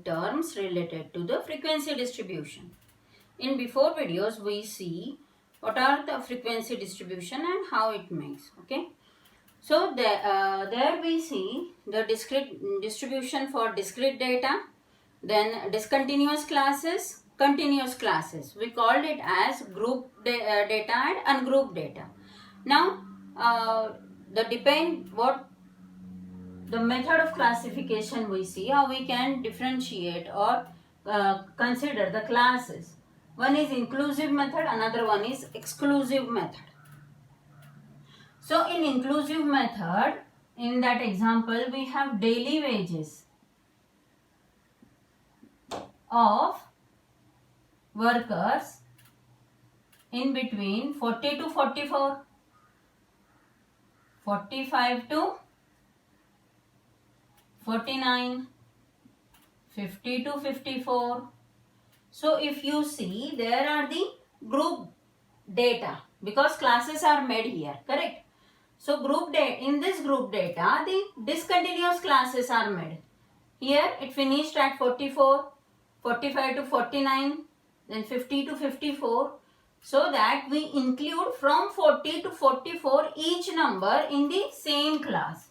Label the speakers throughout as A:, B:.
A: learning terms related to the frequency distribution. In before videos, we see what are the frequency distribution and how it makes. Okay. So there we see the discrete distribution for discrete data, then discontinuous classes, continuous classes. We called it as group data and ungrouped data. Now, the method of classification we see how we can differentiate or consider the classes. One is inclusive method, another one is exclusive method. So in inclusive method, in that example, we have daily wages of workers in between 40 to 44, 45 to 49, 50 to 54. So if you see, there are the group data because classes are made here, correct? So in this group data, the discontinuous classes are made. Here it finished at 44, 45 to 49, then 50 to 54. So that we include from 40 to 44 each number in the same class.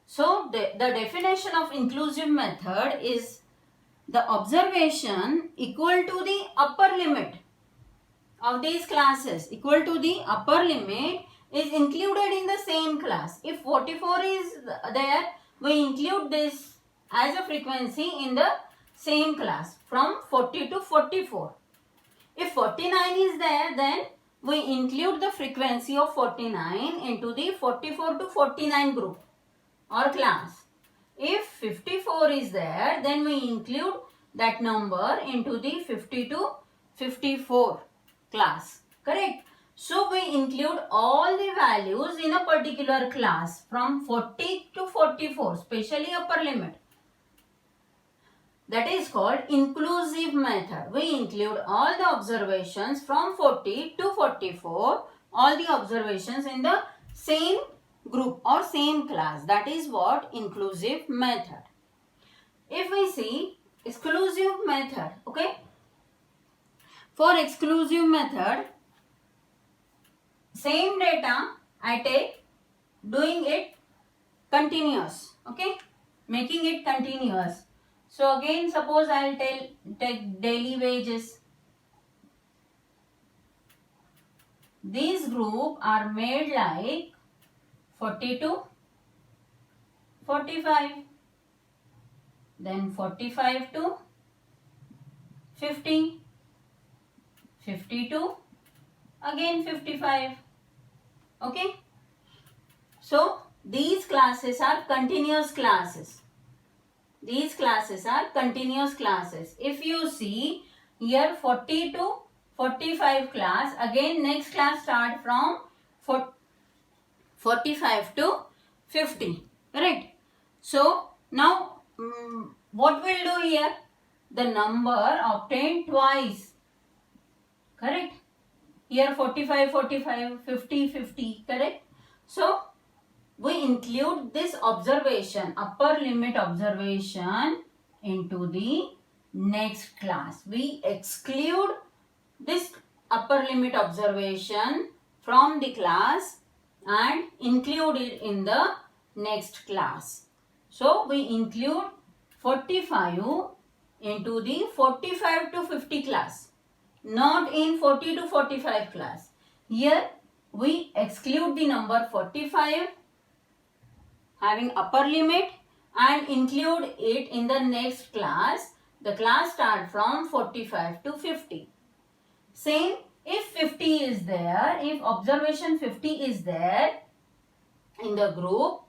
A: So the definition of inclusive method is the observation equal to the upper limit of these classes equal to the upper limit is included in the same class. If 44 is there, we include this as a frequency in the same class from 40 to 44. If 49 is there, then we include the frequency of 49 into the 44 to 49 group or class. If 54 is there, then we include that number into the 50 to 54 class, correct? So we include all the values in a particular class from 40 to 44, especially upper limit. That is called inclusive method. We include all the observations from 40 to 44, all the observations in the same group or same class. That is what inclusive method. If we see exclusive method, okay? For exclusive method, same data I take, doing it continuous, okay? Making it continuous. So again, suppose I will take daily wages. These group are made like 40 to 45, then 45 to 50, 50 to again 55, okay? So these classes are continuous classes. These classes are continuous classes. If you see here 40 to 45 class, again next class start from 45 to 50, correct? So now what we'll do here? The number obtained twice, correct? Here 45, 45, 50, 50, correct? So we include this observation, upper limit observation into the next class. We exclude this upper limit observation from the class and include it in the next class. So we include 45 into the 45 to 50 class, not in 40 to 45 class. Here we exclude the number 45 having upper limit and include it in the next class. The class start from 45 to 50. Same, if 50 is there, if observation 50 is there in the group,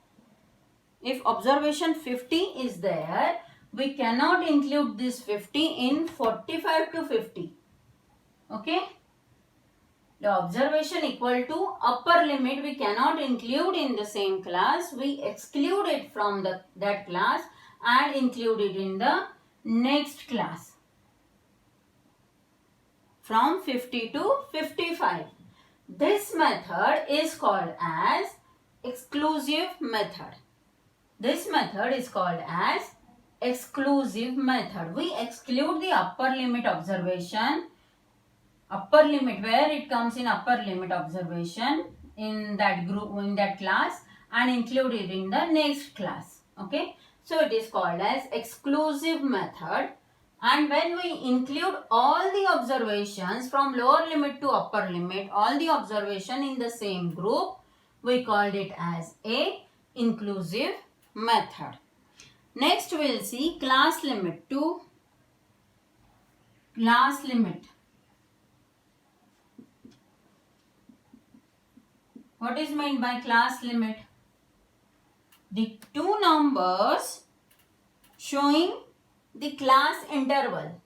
A: if observation 50 is there, we cannot include this 50 in 45 to 50. Okay? The observation equal to upper limit we cannot include in the same class. We exclude it from that class and include it in the next class from 50 to 55. This method is called as exclusive method. This method is called as exclusive method. We exclude the upper limit observation, upper limit where it comes in upper limit observation in that group, in that class, and include it in the next class. Okay, so it is called as exclusive method. And when we include all the observations from lower limit to upper limit, all the observation in the same group, we called it as a inclusive method. Next we will see class limit to class limit. What is meant by class limit? The two numbers showing the class interval.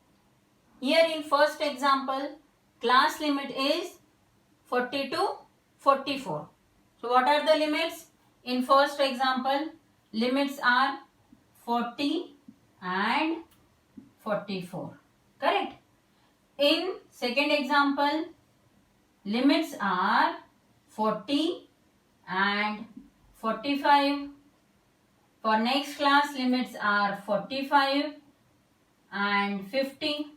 A: Here in first example, class limit is 40 to 44. So what are the limits? In first example, limits are 40 and 44. Correct? In second example, limits are 40 and 45. For next class, limits are 45 and 50.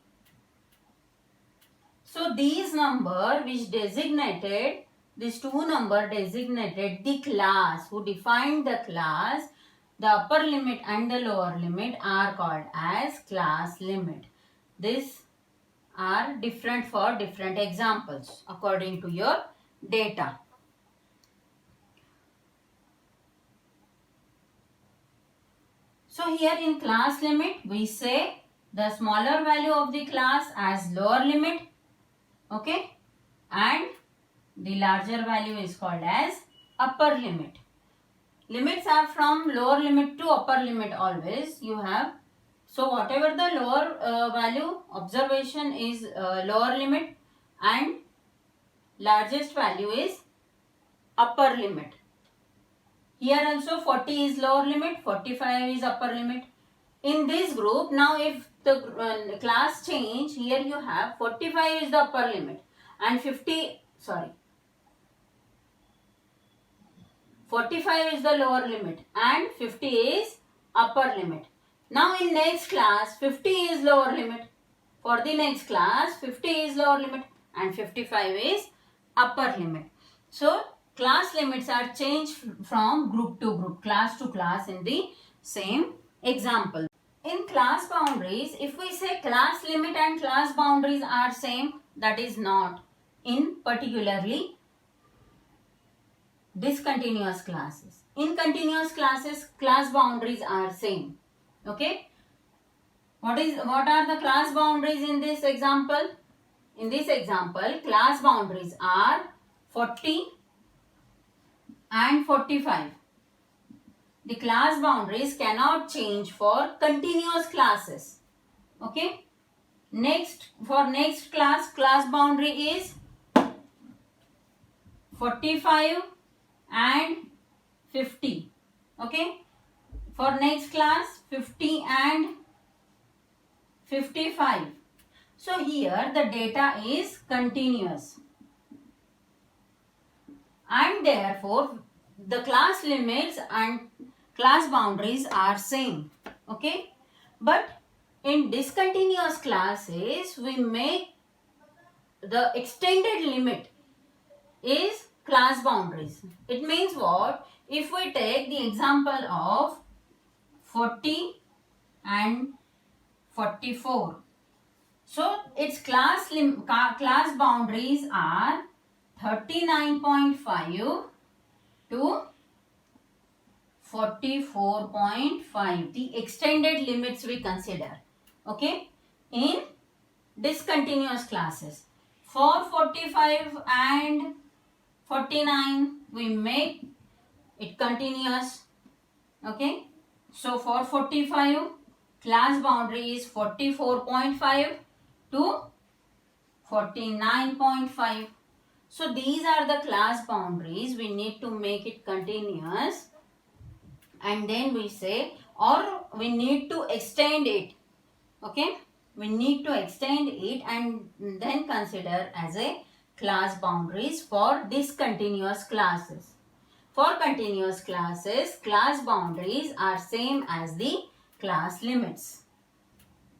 A: So these number which designated, these two number designated the class, who defined the class, the upper limit and the lower limit are called as class limit. These are different for different examples according to your data. So here in class limit, we say the smaller value of the class as lower limit, okay, and the larger value is called as upper limit. Limits are from lower limit to upper limit always you have. So whatever the lower value observation is lower limit and largest value is upper limit. Here also 40 is lower limit, 45 is upper limit. In this group, now if the class change, here you have 45 is the upper limit and 45 is the lower limit and 50 is upper limit. Now in next class, 50 is lower limit. For the next class, 50 is lower limit and 55 is upper limit. So class limits are changed from group to group, class to class in the same example. In class boundaries, if we say class limit and class boundaries are same, that is not. In particularly discontinuous classes. In continuous classes, class boundaries are same. Okay. What are the class boundaries in this example? In this example, class boundaries are 40 and 45. The class boundaries cannot change for continuous classes. Okay. Next, for next class, class boundary is 45 and 50. Okay. For next class, 50 and 55. So here the data is continuous. And therefore the class limits and class boundaries are same. Okay. But in discontinuous classes, we make the extended limit is class boundaries. It means what? If we take the example of 40 and 44. So its class boundaries are 39.5 to 44.5. The extended limits we consider. Okay. In discontinuous classes. For 45 and 49 we make it continuous. Okay. So for 45 class boundary is 44.5 to 49.5. So these are the class boundaries. We need to make it continuous and then we say, or we need to extend it. Okay. We need to extend it and then consider as a class boundaries for discontinuous classes. For continuous classes, class boundaries are same as the class limits.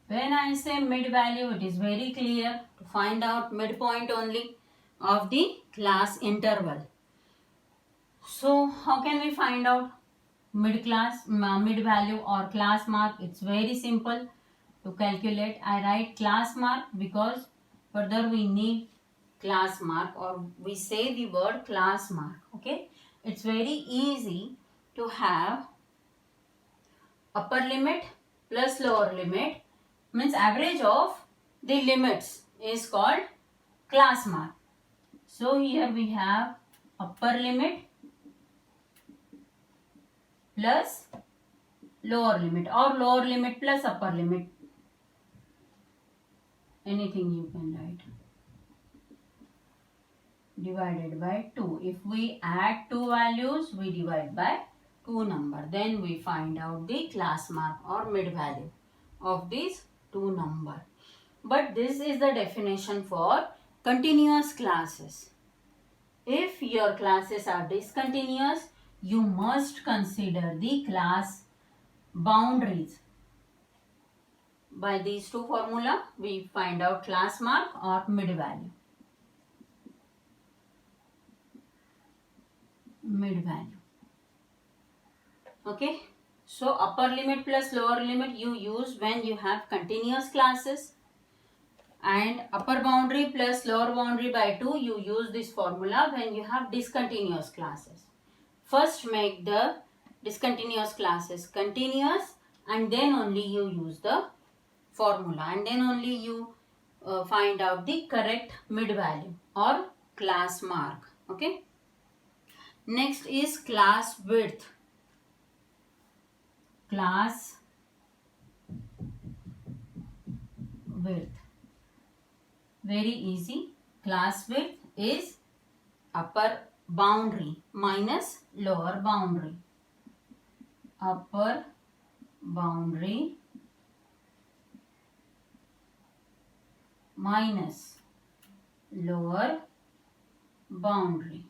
A: When I say mid value, it is very clear to find out midpoint only of the class interval. So how can we find out mid value or class mark? It's very simple to calculate. I write class mark because further we need class mark, or we say the word class mark. Okay, it's very easy to have upper limit plus lower limit, means average of the limits is called class mark. So here we have upper limit plus lower limit, or lower limit plus upper limit, anything you can write, divided by 2. If we add two values, we divide by 2 number, then we find out the class mark or mid value of these two number. But this is the definition for continuous classes. If your classes are discontinuous, you must consider the class boundaries. By these two formula, we find out class mark or mid value. Mid value. Okay. So upper limit plus lower limit you use when you have continuous classes, and upper boundary plus lower boundary by 2 you use this formula when you have discontinuous classes. First make the discontinuous classes continuous, and then only you use the formula, and then only you find out the correct mid value or class mark. Okay. Next is class width. Class width. Very easy. Class width is upper boundary minus lower boundary. Upper boundary minus lower boundary.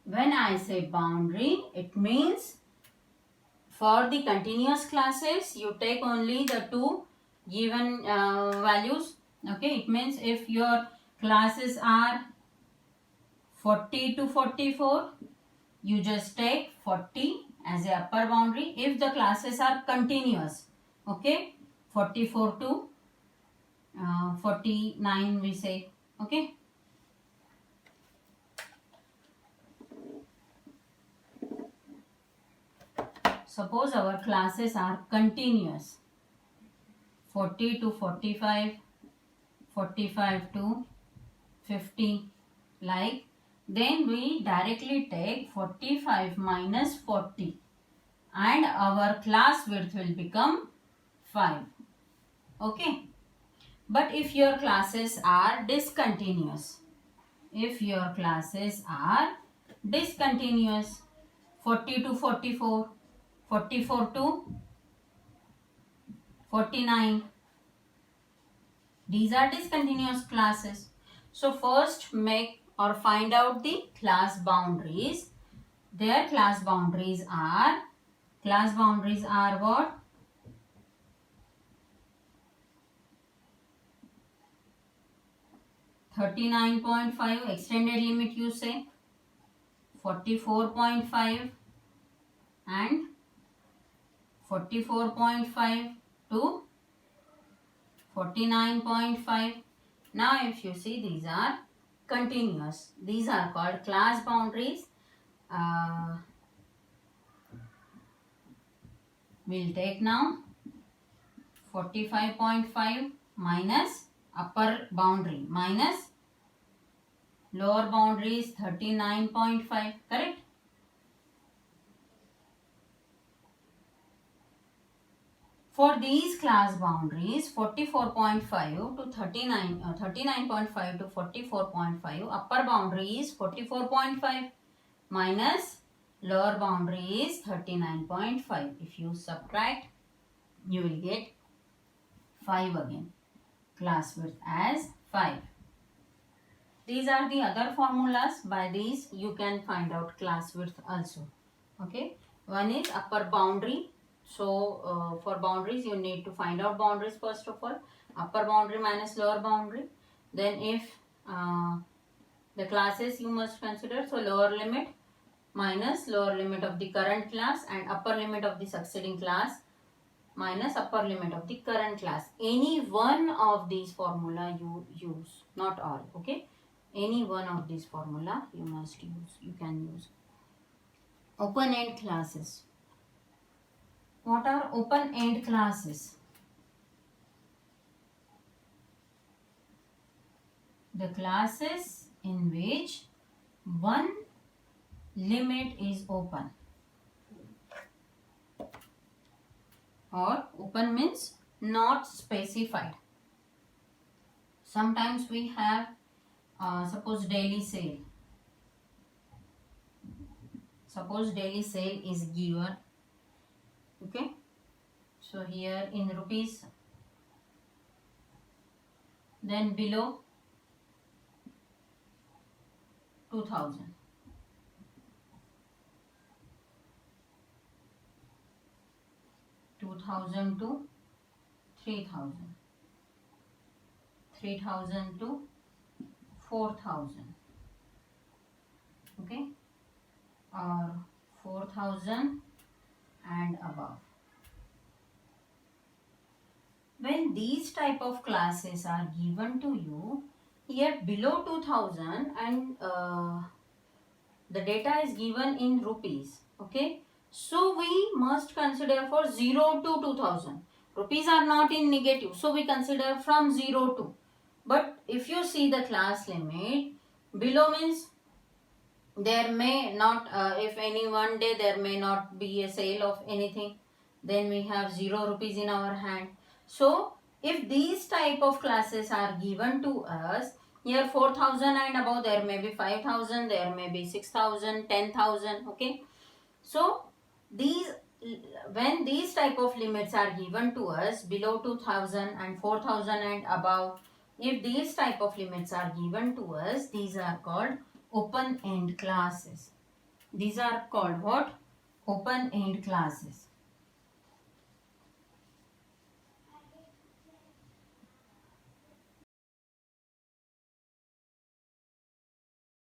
A: When I say boundary, it means for the continuous classes, you take only the two given values. Okay, it means if your classes are 40 to 44, you just take 40 as a upper boundary. If the classes are continuous, okay, 44 to 49 we say. Okay. Suppose our classes are continuous, 40 to 45, 45 to 50, like, then we directly take 45 minus 40 and our class width will become 5. Okay. But if your classes are discontinuous, 40 to 44, 44 to 49, these are discontinuous classes. So first make or find out the class boundaries. Their class boundaries are what? 39.5 extended limit you say, 44.5 and 44.5 to 49.5. Now if you see, these are continuous. These are called class boundaries. We'll take now 45.5 minus upper boundary minus lower boundary is 39.5, correct? For these class boundaries, 44.5 to 39.5 to 44.5, upper boundary is 44.5 minus lower boundary is 39.5. If you subtract, you will get 5 again. Class width as 5. These are the other formulas. By these you can find out class width also. Okay. One is upper boundary. So for boundaries you need to find out boundaries first of all. Upper boundary minus lower boundary. Then if the classes you must consider, so lower limit minus lower limit of the current class and upper limit of the succeeding class minus upper limit of the current class. Any one of these formula you use, not all. Okay. Any one of these formula you must use, you can use. Open end classes. What are open end classes? The classes in which one limit is open, or open means not specified. Sometimes we have suppose daily sale. Suppose daily sale is given. Okay. So here in rupees. Then below 2000. To 3000. 3000 to 4000. Okay. Or 4000 and above. When these type of classes are given to you, here below 2000 and the data is given in rupees. Okay. So we must consider for 0 to 2000. Rupees are not in negative. So we consider from 0 to. But if you see the class limit, below means there may not, if any one day there may not be a sale of anything, then we have 0 rupees in our hand. So if these type of classes are given to us, here 4000 and above, there may be 5000, there may be 6000, 10,000. Okay. So these, when these type of limits are given to us below 2000 and 4000 and above, if these type of limits are given to us, these are called open end classes. These are called what? Open end classes.